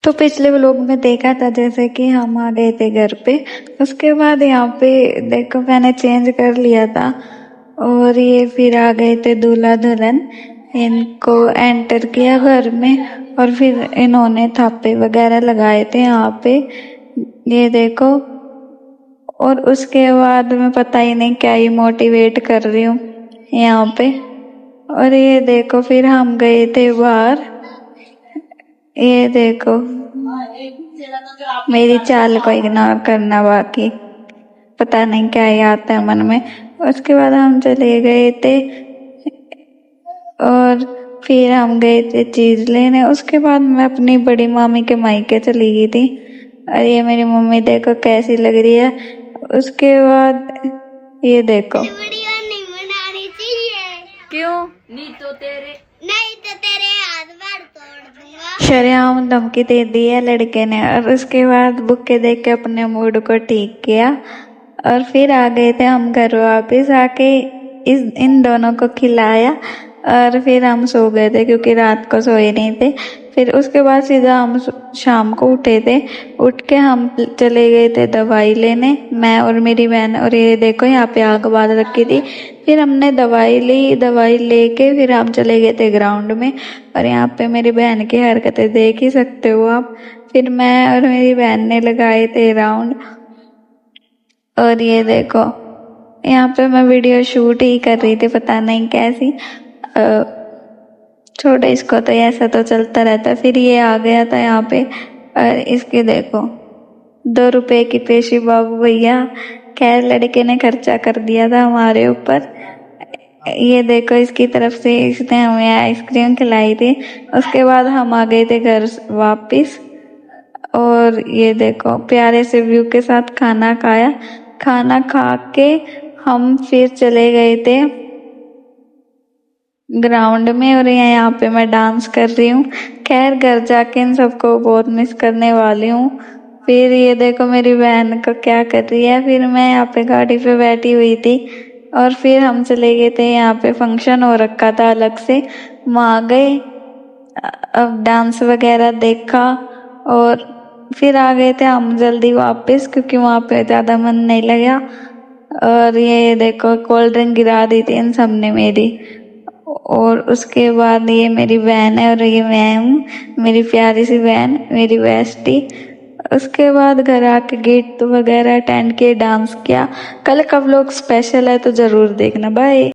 तो पिछले व्लॉग में देखा था जैसे कि हम आ गए थे घर पे। उसके बाद यहाँ पे देखो मैंने चेंज कर लिया था और ये फिर आ गए थे दूल्हा दुल्हन। इनको एंटर किया घर में और फिर इन्होंने थापे वगैरह लगाए थे यहाँ पे, ये देखो। और उसके बाद मैं पता ही नहीं क्या ही मोटिवेट कर रही हूँ यहाँ पे। और ये देखो फिर हम गए थे बाहर, ये देखो मेरी चाल को इग्नोर करना, बाकी पता नहीं क्या ही आता है मन में। उसके बाद हम चले गए थे और फिर हम गए थे चीज लेने। उसके बाद मैं अपनी बड़ी मामी के मायके चली गई थी और ये मेरी मम्मी देखो कैसी लग रही है। उसके बाद ये देखो, वीडियो नहीं बनानी चाहिए। क्यों? नहीं तो तेरे हाथ पैर तोड़ दूंगा। शरेआम धमकी दे दी है लड़के ने। और उसके बाद बुक्के देख के अपने मूड को ठीक किया और फिर आ गए थे हम घर वापस। आके इन दोनों को खिलाया और फिर हम सो गए थे क्योंकि रात को सोए नहीं थे। फिर उसके बाद सीधा हम शाम को उठे थे। उठ के हम चले गए थे दवाई लेने, मैं और मेरी बहन। और ये देखो यहाँ पे आग बांध रखी थी। फिर हमने दवाई ली, दवाई लेके फिर हम चले गए थे ग्राउंड में। और यहाँ पे मेरी बहन की हरकतें देख ही सकते हो आप। फिर मैं और मेरी बहन ने लगाए थे राउंड। और ये देखो यहाँ पे मैं वीडियो शूट ही कर रही थी, पता नहीं कैसी। छोड़ो इसको, तो ऐसा तो चलता रहता। फिर ये आ गया था यहाँ पे और इसके देखो 2 रुपए की पेशी बाबू भैया। खैर लड़के ने खर्चा कर दिया था हमारे ऊपर। ये देखो इसकी तरफ से इसने हमें आइसक्रीम खिलाई थी। उसके बाद हम आ गए थे घर वापिस और ये देखो प्यारे से व्यू के साथ खाना खाया। खाना खा के हम फिर चले गए थे ग्राउंड में और यहाँ पे मैं डांस कर रही हूँ। खैर घर जाके इन सबको बहुत मिस करने वाली हूँ। फिर ये देखो मेरी बहन को क्या कर रही है। फिर मैं यहाँ पे गाड़ी पे बैठी हुई थी और फिर हम चले गए थे, यहाँ पे फंक्शन हो रखा था अलग से, वहाँ गए। अब डांस वगैरह देखा और फिर आ गए थे हम जल्दी वापस क्योंकि वहाँ पे ज़्यादा मन नहीं लगा। और ये देखो कोल्ड ड्रिंक गिरा दी थी इन सब ने मेरी। और उसके बाद ये मेरी बहन है और ये मैं हूँ, मेरी प्यारी सी बहन, मेरी बेस्टी। उसके बाद घर आके गेट वगैरह अटेंड किए, डांस किया। कल का व्लॉग स्पेशल है तो ज़रूर देखना। बाय।